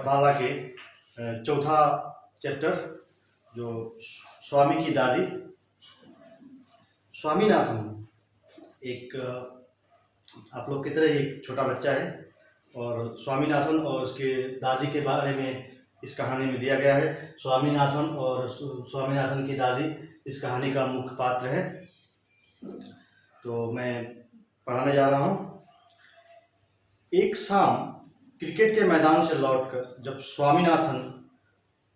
पाठमाला के चौथा चैप्टर जो स्वामी की दादी। स्वामीनाथन एक आप लोग की तरह एक छोटा बच्चा है और स्वामीनाथन और उसके दादी के बारे में इस कहानी में दिया गया है। स्वामीनाथन और स्वामीनाथन की दादी इस कहानी का मुख्य पात्र है। तो मैं पढ़ाने जा रहा हूँ। एक शाम क्रिकेट के मैदान से लौटकर जब स्वामीनाथन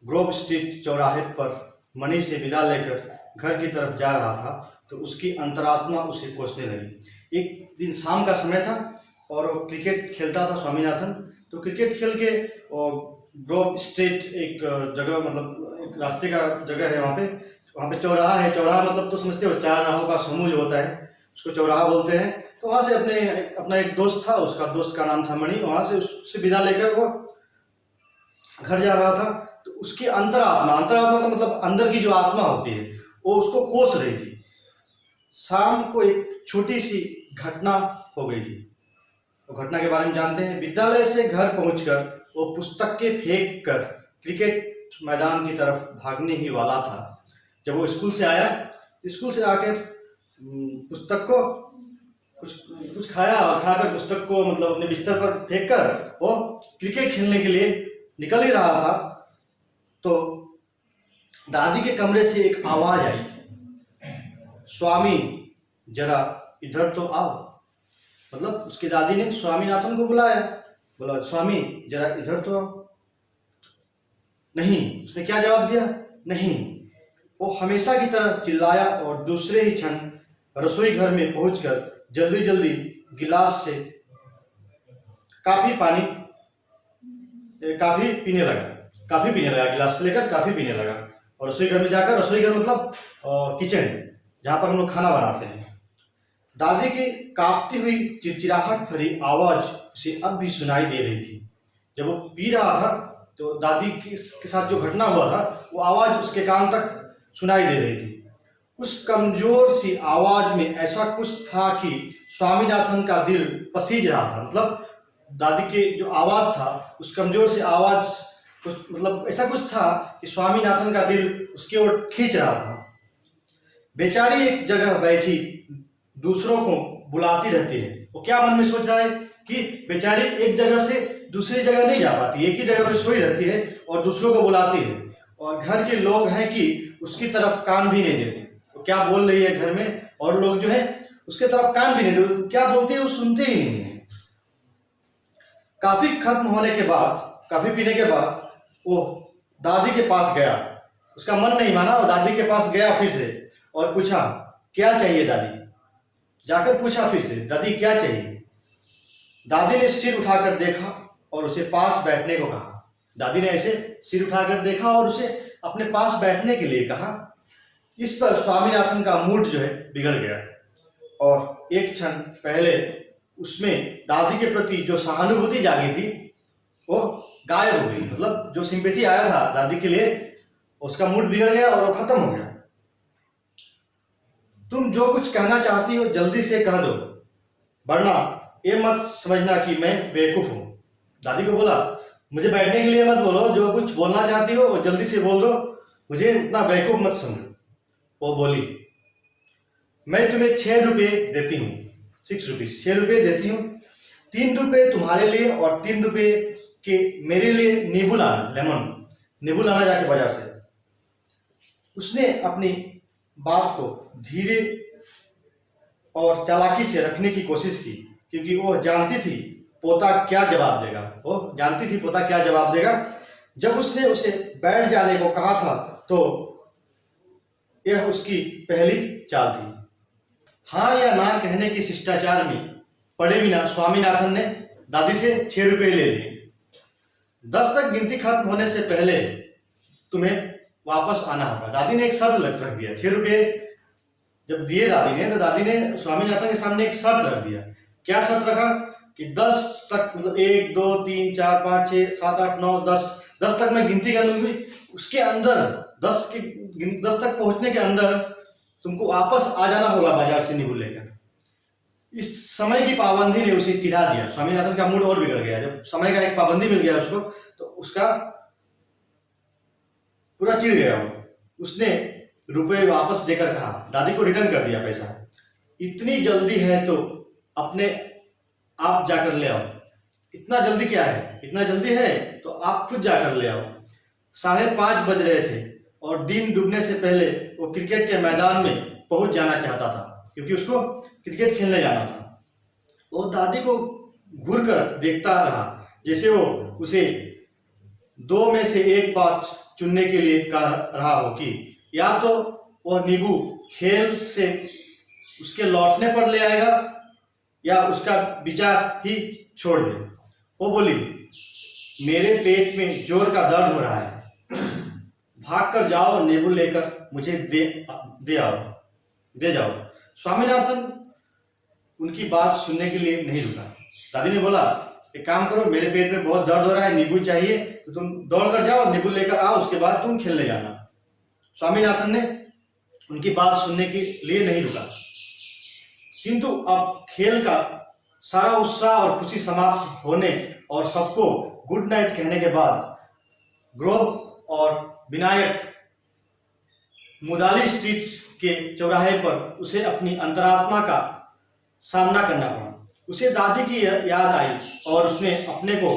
ग्रोव स्ट्रीट चौराहे पर मणि से विदा लेकर घर की तरफ जा रहा था तो उसकी अंतरात्मा उसे कोसने लगी। एक दिन शाम का समय था और क्रिकेट खेलता था स्वामीनाथन। तो क्रिकेट खेल के ग्रोव स्ट्रीट एक जगह, मतलब एक रास्ते का जगह है, वहाँ पे चौराहा है। चौराहा मतलब तो समझते हो, चार राहों का समूह जो होता है उसको चौराहा बोलते हैं। तो वहाँ से अपना एक दोस्त था, उसका दोस्त का नाम था मणि। वहाँ से उससे विदा लेकर वो घर जा रहा था तो उसकी अंतरात्मा का मतलब अंदर की जो आत्मा होती है वो उसको कोस रही थी। शाम को एक छोटी सी घटना हो गई थी। तो घटना के बारे में जानते हैं। विद्यालय से घर पहुंचकर वो पुस्तकें फेंक कर क्रिकेट मैदान की तरफ भागने ही वाला था। जब वो स्कूल से आया, स्कूल से आकर पुस्तक को कुछ खाया और खाकर पुस्तक को मतलब अपने बिस्तर पर फेंक कर वो क्रिकेट खेलने के लिए निकल ही रहा था तो दादी के कमरे से एक आवाज आई, स्वामी जरा इधर तो आओ। मतलब उसकी दादी ने स्वामीनाथन को बुलाया, बोला स्वामी जरा इधर तो आओ। नहीं, उसने क्या जवाब दिया? नहीं। वो हमेशा की तरह चिल्लाया और दूसरे ही क्षण रसोई घर में पहुंचकर जल्दी जल्दी गिलास से काफी पीने लगा। गिलास से लेकर काफी पीने लगा और रसोई घर में जाकर, रसोई घर मतलब किचन जहाँ पर हम लोग खाना बनाते हैं। दादी की कांपती हुई चिड़चिड़ाहट भरी आवाज उसे अब भी सुनाई दे रही थी। जब वो पी रहा था तो दादी के साथ जो घटना हुआ था वो आवाज उसके कान तक सुनाई दे रही थी। उस कमजोर सी आवाज में ऐसा कुछ था कि स्वामीनाथन का दिल पसीज रहा था। मतलब दादी के जो आवाज था, उस कमजोर सी आवाज मतलब ऐसा कुछ था कि स्वामीनाथन का दिल उसकी ओर खींच रहा था। बेचारी एक जगह बैठी दूसरों को बुलाती रहती है। वो क्या मन में सोच रहा है कि बेचारी एक जगह से दूसरी जगह नहीं जा पाती, एक ही जगह पर सोई रहती है और दूसरों को बुलाती है। और घर के लोग हैं कि उसकी तरफ कान भी नहीं देते। वो क्या बोल रही है घर में, और लोग जो है उसके तरफ कान भी नहीं देते, क्या बोलती है वो सुनते ही नहीं है। काफी पीने के बाद वो दादी के पास गया। उसका मन नहीं माना और दादी के पास गया फिर से और पूछा, क्या चाहिए दादी? जाकर पूछा फिर से, दादी क्या चाहिए? दादी ने सिर उठाकर देखा और उसे पास बैठने को कहा। दादी ने ऐसे सिर उठाकर देखा और उसे अपने पास बैठने के लिए कहा। इस पर स्वामीनाथन का मूड जो है बिगड़ गया और एक क्षण पहले उसमें दादी के प्रति जो सहानुभूति जागी थी वो गायब हो गई। मतलब जो सिंपैथी आया था दादी के लिए, उसका मूड बिगड़ गया और वो खत्म हो गया। तुम जो कुछ कहना चाहती हो जल्दी से कह दो, वरना ये मत समझना कि मैं बेवकूफ हूं। दादी को बोला, मुझे बैठने के लिए मत बोलो, जो कुछ बोलना चाहती हो वो जल्दी से बोल दो, मुझे इतना बेवकूफ मत समझो। वो बोली, मैं तुम्हें 6 रुपये देती हूँ, 6 रुपीज, 6 रुपये देती हूँ। 3 रुपये तुम्हारे लिए और 3 रुपये के मेरे लिए नींबू लाना जाके बाजार से। उसने अपनी बात को धीरे और चालाकी से रखने की कोशिश की क्योंकि वो जानती थी पोता क्या जवाब देगा। जब उसने उसे बैठ जाने को कहा था तो यह उसकी पहली चाल थी। हाँ या ना कहने के शिष्टाचार में पड़े बिना स्वामीनाथन ने दादी से 6 रुपये ले लिए। 10 तक गिनती खत्म होने से पहले तुम्हें वापस आना होगा। दादी ने एक शर्त रख दिया। 6 रुपये जब दिए दादी ने, तो दादी ने स्वामीनाथन के सामने एक शर्त रख दिया। क्या शर्त रखा कि 10 तक, मतलब 1 2 3 4 5 6 7 8 9 10 तक मैं गिनती कर लूंगी। उसके अंदर 10 तक पहुंचने के अंदर तुमको वापस आ जाना होगा बाजार से नींबू लेकर। इस समय की पाबंदी ने उसे चिढ़ा दिया। स्वामीनाथन का मूड और बिगड़ गया। जब समय का एक पाबंदी मिल गया उसको तो उसका पूरा चिढ़ गया वो। उसने रुपए वापस देकर कहा, दादी को रिटर्न कर दिया पैसा। इतनी जल्दी है तो अपने आप जाकर ले आओ। इतना जल्दी क्या है? इतना जल्दी है तो आप खुद जाकर ले आओ। 5:30 बज रहे थे और दिन डूबने से पहले वो क्रिकेट के मैदान में पहुंच जाना चाहता था, क्योंकि उसको क्रिकेट खेलने जाना था। वो दादी को घूर कर देखता रहा, जैसे वो उसे दो में से एक बात चुनने के लिए कह रहा हो कि या तो वह नींबू खेल से उसके लौटने पर ले आएगा या उसका विचार ही छोड़ दे। वो बोली, मेरे पेट में जोर का दर्द हो रहा है, भाग कर जाओ और नींबू लेकर मुझे दे जाओ। स्वामीनाथन उनकी बात सुनने के लिए नहीं रुका। दादी ने बोला, एक काम करो, मेरे पेट में बहुत दर्द हो रहा है, नींबू चाहिए, तो तुम दौड़ कर जाओ, नींबू लेकर आओ, उसके बाद तुम खेलने जाना। स्वामीनाथन ने उनकी बात सुनने के लिए नहीं रुका, किंतु अब खेल का सारा उत्साह और खुशी समाप्त होने और सबको गुड नाइट कहने के बाद ग्रोव और विनायक मुदाली स्ट्रीट के चौराहे पर उसे अपनी अंतरात्मा का सामना करना पड़ा। उसे दादी की याद आई और उसने अपने को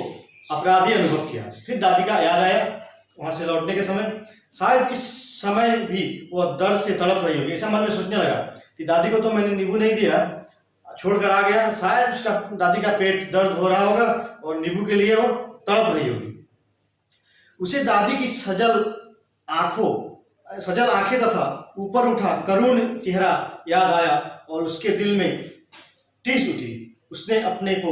अपराधी अनुभव किया। फिर दादी का याद आया वहां से लौटने के समय, शायद इस समय भी वह दर्द से तड़प रही होगी। ऐसा मन में सोचने लगा कि दादी को तो मैंने नींबू नहीं दिया, छोड़कर आ गया, शायद उसका दादी का पेट दर्द हो रहा होगा और नींबू के लिए वो तड़प रही होगी। उसे दादी की सजल आंखें तथा ऊपर उठा करुण चेहरा याद आया और उसके दिल में टीस उठी। उसने अपने को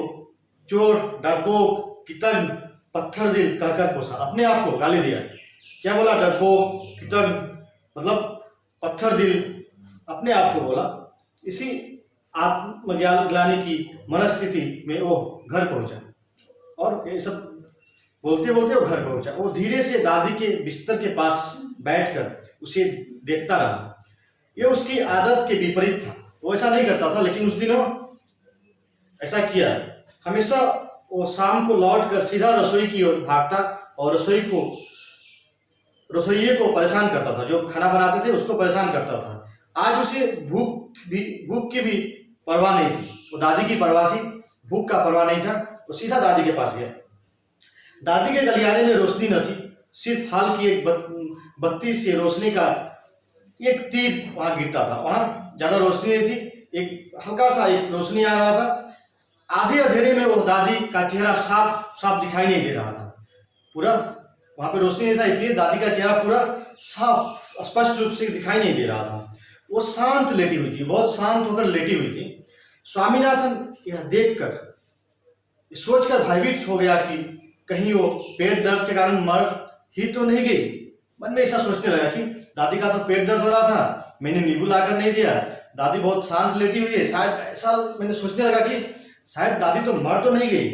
चोर, डरपोक, कितन, पत्थर दिल कहकर कोसा, अपने आप को गाली दिया। क्या बोला? डरपोक, कितन, मतलब पत्थर दिल, अपने आप को बोला। इसी आत्मग्लानि की मनस्थिति में वो घर पहुंचा और ये सब बोलते बोलते वो घर पहुंचा। वो धीरे से दादी के बिस्तर के पास बैठकर उसे देखता रहा। ये उसकी आदत के विपरीत था, वो ऐसा नहीं करता था, लेकिन उस दिन वो ऐसा किया। हमेशा वो शाम को लौटकर सीधा रसोई की ओर भागता और रसोइये को परेशान करता था, जो खाना बनाते थे उसको परेशान करता था। आज उसे भूख की भी परवाह नहीं थी, वो दादी की परवाह थी, भूख का परवाह नहीं था। वो सीधा दादी के पास गया। दादी के गलियारे में रोशनी न थी, सिर्फ हाल की एक बत्ती से रोशनी का एक तीर वहां गिरता था। वहां ज्यादा रोशनी नहीं थी, एक हल्का सा एक रोशनी आ रहा था। आधे अंधेरे में वो दादी का चेहरा साफ दिखाई नहीं दे रहा था। पूरा वहां पे रोशनी नहीं था, इसलिए दादी का चेहरा पूरा साफ स्पष्ट रूप से दिखाई नहीं दे रहा था। वो शांत लेटी हुई थी, बहुत शांत होकर लेटी हुई थी। स्वामीनाथन यह देखकर सोचकर भयभीत हो गया कि कहीं वो पेट दर्द के कारण मर ही तो नहीं गई। मन में ऐसा सोचने लगा कि दादी का तो पेट दर्द हो रहा था, मैंने नींबू लाकर नहीं दिया, दादी बहुत शांत लेटी हुई है, शायद ऐसा मैंने सोचने लगा कि शायद दादी तो मर तो नहीं गई।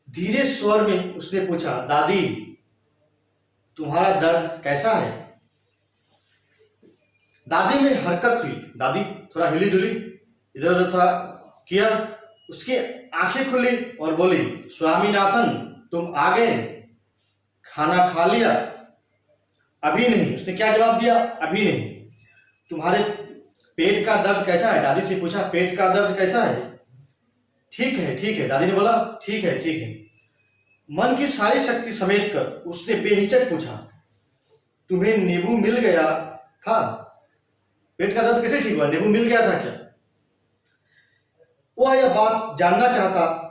धीरे स्वर में उसने पूछा, दादी तुम्हारा दर्द कैसा है? दादी में हरकत हुई, दादी थोड़ा हिली डुली, इधर उधर थोड़ा किया, उसकी आंखें खुली और बोली, स्वामीनाथन तुम आ गए, खाना खा लिया? अभी नहीं। उसने क्या जवाब दिया? अभी नहीं। तुम्हारे पेट का दर्द कैसा है? दादी से पूछा, पेट का दर्द कैसा है? ठीक है। दादी ने बोला, ठीक है। मन की सारी शक्ति समेट कर उसने बेहिचक पूछा, तुम्हें नींबू मिल गया था? पेट का दर्द कैसे ठीक हुआ? नींबू मिल गया था क्या? वह यह बात जानना चाहता,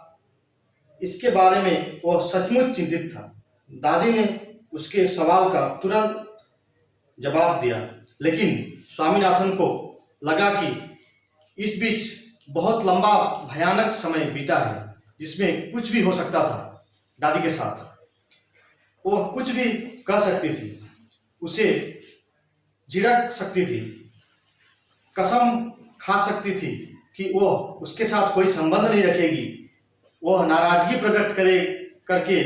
इसके बारे में वह सचमुच चिंतित था। दादी ने उसके सवाल का तुरंत जवाब दिया, लेकिन स्वामीनाथन को लगा कि इस बीच बहुत लंबा भयानक समय बीता है, जिसमें कुछ भी हो सकता था। दादी के साथ वह कुछ भी कह सकती थी, उसे झिड़क सकती थी, कसम खा सकती थी कि वह उसके साथ कोई संबंध नहीं रखेगी। वह नाराजगी प्रकट करके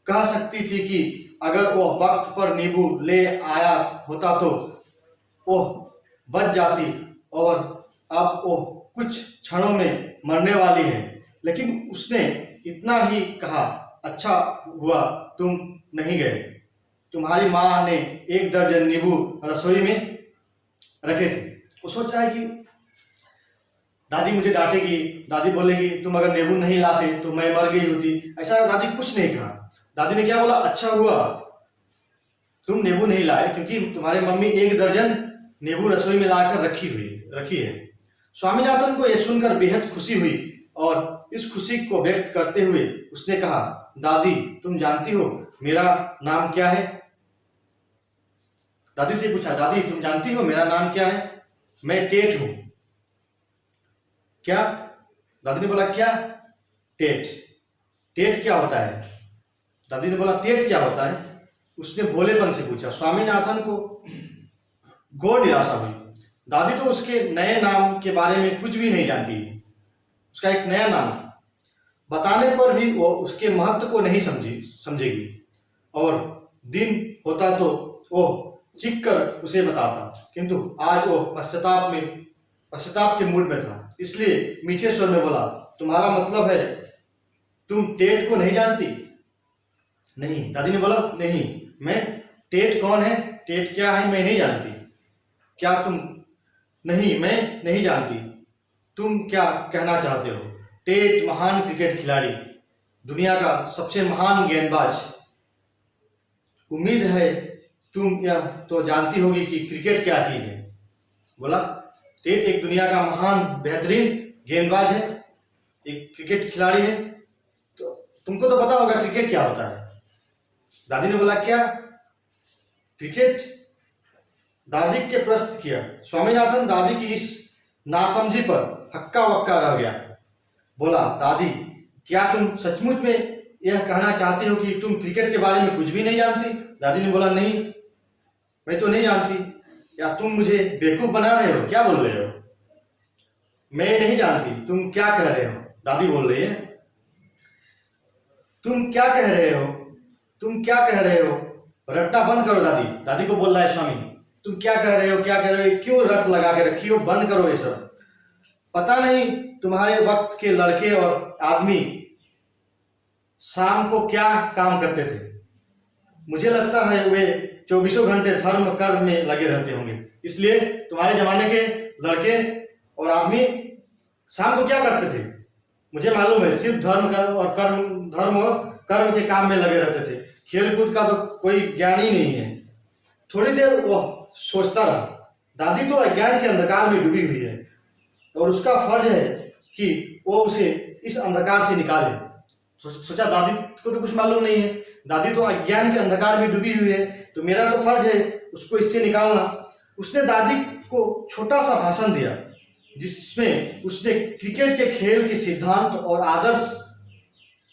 कह सकती थी कि अगर वह वक्त पर नींबू ले आया होता तो वह बच जाती और अब वह कुछ क्षणों में मरने वाली है। लेकिन उसने इतना ही कहा, अच्छा हुआ तुम नहीं गए। तुम्हारी माँ ने 1 दर्जन नींबू रसोई में रखे थे। वो सोच रहा है कि दादी मुझे डांटेगी, दादी बोलेगी तुम अगर नींबू नहीं लाते तो मैं मर गई होती। ऐसा दादी कुछ नहीं कहा। दादी ने क्या बोला, अच्छा हुआ तुम नींबू नहीं लाए क्योंकि तुम्हारी मम्मी 1 दर्जन नींबू रसोई में लाकर रखी है। स्वामीनाथन को यह सुनकर बेहद खुशी हुई और इस खुशी को व्यक्त करते हुए उसने कहा, दादी तुम जानती हो मेरा नाम क्या है? दादी से पूछा, दादी तुम जानती हो मेरा नाम क्या है? मैं टेट हूं। क्या? दादी ने बोला, क्या? टेट। टेट क्या होता है? दादी ने बोला, टेट क्या होता है? उसने भोलेपन से पूछा। स्वामीनाथन को घोर निराशा हुई। दादी तो उसके नए नाम के बारे में कुछ भी नहीं जानती। उसका एक नया नाम था, बताने पर भी वो उसके महत्व को नहीं समझेगी और दिन होता तो वो चीख कर उसे बताता, किंतु आज वो पश्चाताप के मूड में था। इसलिए मीठे स्वर में बोला, तुम्हारा मतलब है तुम टेट को नहीं जानती? नहीं। दादी ने बोला, नहीं, मैं टेट कौन है, टेट क्या है मैं नहीं जानती। क्या तुम? नहीं, मैं नहीं जानती। तुम क्या कहना चाहते हो? टेट महान क्रिकेट खिलाड़ी, दुनिया का सबसे महान गेंदबाज। उम्मीद है तुम यह तो जानती होगी कि क्रिकेट क्या चीज है। बोला, टेट एक दुनिया का महान बेहतरीन गेंदबाज है, एक क्रिकेट खिलाड़ी है, तो तुमको तो पता होगा क्रिकेट क्या होता है। दादी ने बोला, क्या क्रिकेट? दादी के प्रश्न किया। स्वामीनाथन दादी की इस नासमझी पर हक्का बक्का रह गया। बोला, दादी क्या तुम सचमुच में यह कहना चाहती हो कि तुम क्रिकेट के बारे में कुछ भी नहीं जानती? दादी ने बोला, नहीं, मैं तो नहीं जानती। या तुम मुझे बेवकूफ बना रहे हो? क्या बोल रहे हो? मैं नहीं जानती। तुम क्या कह रहे हो? दादी बोल रही है, तुम क्या कह रहे हो? तुम क्या कह रहे हो? रटना बंद करो। दादी दादी को बोल रहा है स्वामी, तुम क्या कह रहे हो, क्या कह रहे हो? क्यों रट लगा के रखी हो? बंद करो ये सब। पता नहीं तुम्हारे वक्त के लड़के और आदमी शाम को क्या काम करते थे। मुझे लगता है वे 24 घंटे धर्म कर्म में लगे रहते होंगे। इसलिए तुम्हारे जमाने के लड़के और आदमी शाम को क्या करते थे? मुझे मालूम है, सिर्फ धर्म और कर्म के काम में लगे रहते थे। खेल कूद का तो कोई ज्ञान ही नहीं है। थोड़ी देर वह सोचता रहा। दादी तो अज्ञान के अंधकार में डूबी हुई है और उसका फर्ज है कि वो उसे इस अंधकार से निकाले। सोचा, दादी को तो कुछ मालूम नहीं है, दादी तो अज्ञान के अंधकार में डूबी हुई है, तो मेरा तो फर्ज है उसको इससे निकालना। उसने दादी को छोटा सा भाषण दिया जिसमें उसने क्रिकेट के खेल के सिद्धांत और आदर्श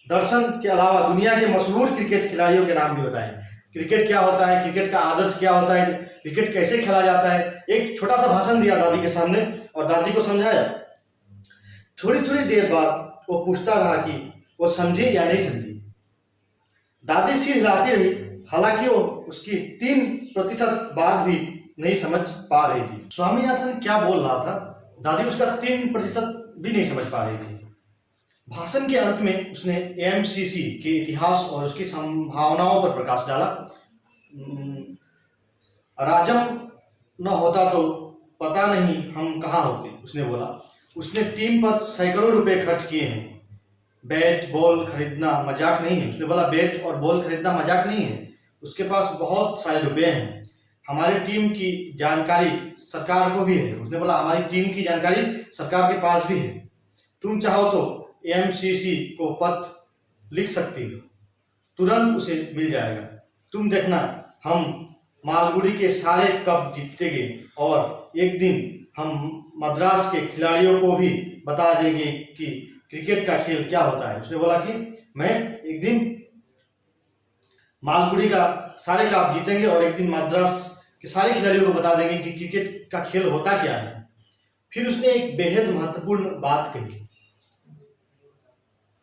दर्शन के अलावा दुनिया के मशहूर क्रिकेट खिलाड़ियों के नाम भी बताए। क्रिकेट क्या होता है, क्रिकेट का आदर्श क्या होता है, क्रिकेट कैसे खेला जाता है, एक छोटा सा भाषण दिया दादी के सामने और दादी को समझाया। थोड़ी थोड़ी देर बाद वो पूछता रहा कि वो समझी या नहीं समझी। दादी सिर हिलाती रही, हालांकि वो उसकी 3% बात भी नहीं समझ पा रही थी। स्वामीनाथन क्या बोल रहा था, दादी उसका 3% भी नहीं समझ पा रही थी। भाषण के अंत में उसने एमसीसी के इतिहास और उसकी संभावनाओं पर प्रकाश डाला। राजम न होता तो पता नहीं हम कहाँ होते, उसने बोला। उसने टीम पर सैकड़ों रुपए खर्च किए हैं। बैट बॉल खरीदना मजाक नहीं है, उसने बोला। बैट और बॉल खरीदना मजाक नहीं है, उसके पास बहुत सारे रुपए हैं। हमारी टीम की जानकारी सरकार को भी है, उसने बोला। हमारी टीम की जानकारी सरकार के पास भी है। तुम चाहो तो एमसीसी को पत्र लिख सकती हो, तुरंत उसे मिल जाएगा। तुम देखना, हम मालगुडी के सारे कप जीतेंगे और एक दिन हम मद्रास के खिलाड़ियों को भी बता देंगे कि क्रिकेट का खेल क्या होता है। उसने बोला कि मैं एक दिन मालगुडी का सारे कप जीतेंगे और एक दिन मद्रास के सारे खिलाड़ियों को बता देंगे कि क्रिकेट का खेल होता क्या है। फिर उसने एक बेहद महत्वपूर्ण बात कही,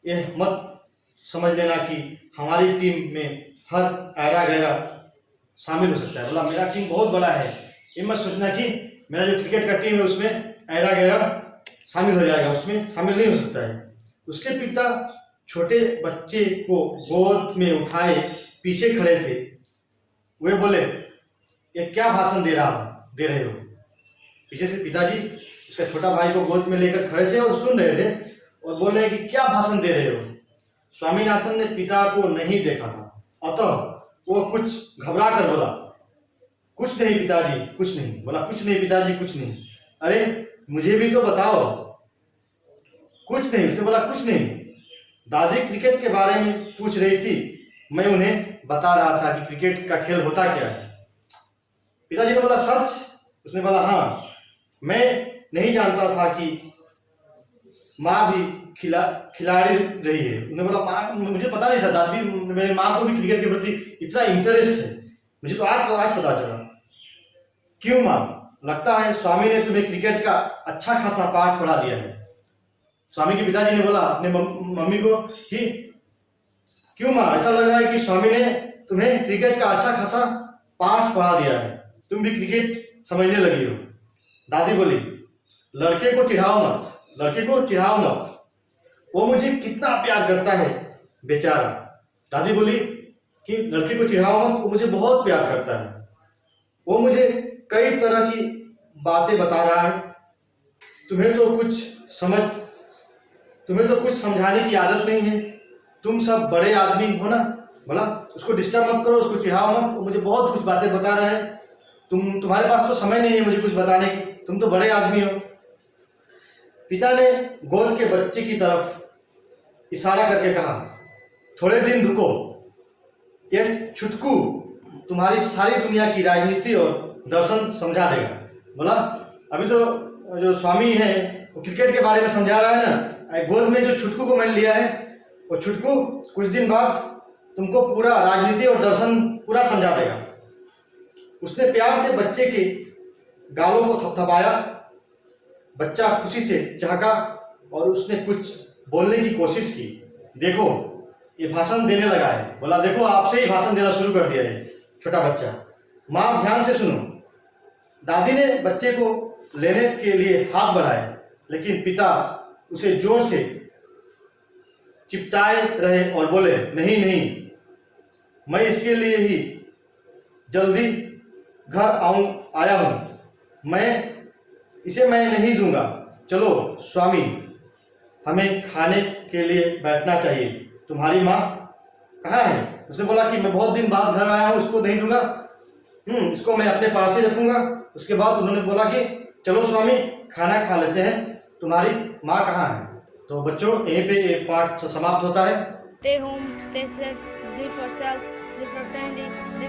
यह मत समझ लेना कि हमारी टीम में हर ऐरा गैरा शामिल हो सकता है। बोला, मेरा टीम बहुत बड़ा है, ये मत सोचना कि मेरा जो क्रिकेट का टीम है उसमें ऐरा गैरा शामिल हो जाएगा, उसमें शामिल नहीं हो सकता है। उसके पिता छोटे बच्चे को गोद में उठाए पीछे खड़े थे। वे बोले, ये क्या भाषण दे रहे हो? पीछे से पिताजी उसका छोटा भाई को गोद में लेकर खड़े थे और सुन रहे थे और बोल रहे हैं कि क्या भाषण दे रहे हो? स्वामीनाथन ने पिता को नहीं देखा था, अतः वो कुछ घबरा कर बोला, कुछ नहीं पिताजी, कुछ नहीं। बोला, कुछ नहीं पिताजी, कुछ नहीं। अरे मुझे भी तो बताओ। कुछ नहीं, उसने बोला कुछ नहीं। दादी क्रिकेट के बारे में पूछ रही थी, मैं उन्हें बता रहा था कि क्रिकेट का खेल होता क्या है। पिताजी ने बोला, सच? उसने बोला, हाँ, मैं नहीं जानता था कि माँ भी खिलाड़ी रही है। उन्होंने बोला, माँ, मुझे पता नहीं था दादी, मेरी माँ को भी क्रिकेट के प्रति इतना इंटरेस्ट है, मुझे तो आज पता चला। क्यों माँ? लगता है स्वामी ने तुम्हें क्रिकेट का अच्छा खासा पाठ पढ़ा दिया है। स्वामी के पिताजी ने बोला अपने मम्मी को कि क्यों माँ, ऐसा लग रहा है कि स्वामी ने तुम्हें क्रिकेट का अच्छा खासा पाठ पढ़ा दिया है, तुम भी क्रिकेट समझने लगी हो। दादी बोली, लड़के को चिढ़ाओ मत, वो मुझे कितना प्यार करता है बेचारा। दादी बोली कि लड़के को चिढ़ाओ मत, वो मुझे बहुत प्यार करता है, वो मुझे कई तरह की बातें बता रहा है, तुम्हें तो कुछ समझाने की आदत नहीं है, तुम सब बड़े आदमी हो ना। बोला, उसको डिस्टर्ब मत करो, उसको चिढ़ाओ मत, वो मुझे बहुत कुछ बातें बता रहा है, तुम्हारे पास तो समय नहीं है मुझे कुछ बताने की, तुम तो बड़े आदमी हो। पिता ने गोद के बच्चे की तरफ इशारा करके कहा, थोड़े दिन रुको, यह छुटकू तुम्हारी सारी दुनिया की राजनीति और दर्शन समझा देगा। बोला, अभी तो जो स्वामी है वो क्रिकेट के बारे में समझा रहा है ना, गोद में जो छुटकू को मैंने लिया है, वो छुटकू कुछ दिन बाद तुमको पूरा राजनीति और दर्शन पूरा समझा देगा। उसने प्यार से बच्चे के गालों को थपथपाया। बच्चा खुशी से चहका और उसने कुछ बोलने की कोशिश की। देखो, ये भाषण देने लगा है। बोला, देखो, आपसे ही भाषण देना शुरू कर दिया है छोटा बच्चा। माँ, ध्यान से सुनो। दादी ने बच्चे को लेने के लिए हाथ बढ़ाए, लेकिन पिता उसे जोर से चिपटाए रहे और बोले, नहीं, मैं इसके लिए ही जल्दी घर आया हूँ, मैं नहीं दूंगा। चलो स्वामी, हमें खाने के लिए बैठना चाहिए, तुम्हारी माँ कहाँ है? उसने बोला कि मैं बहुत दिन बाद घर आया हूँ, उसको नहीं दूंगा, इसको मैं अपने पास ही रखूंगा। उसके बाद उन्होंने बोला कि चलो स्वामी, खाना खा लेते हैं, तुम्हारी माँ कहाँ है? तो बच्चों, यहीं पे एक पाठ समाप्त होता है। Stay home, stay safe, do it for self, live for family, live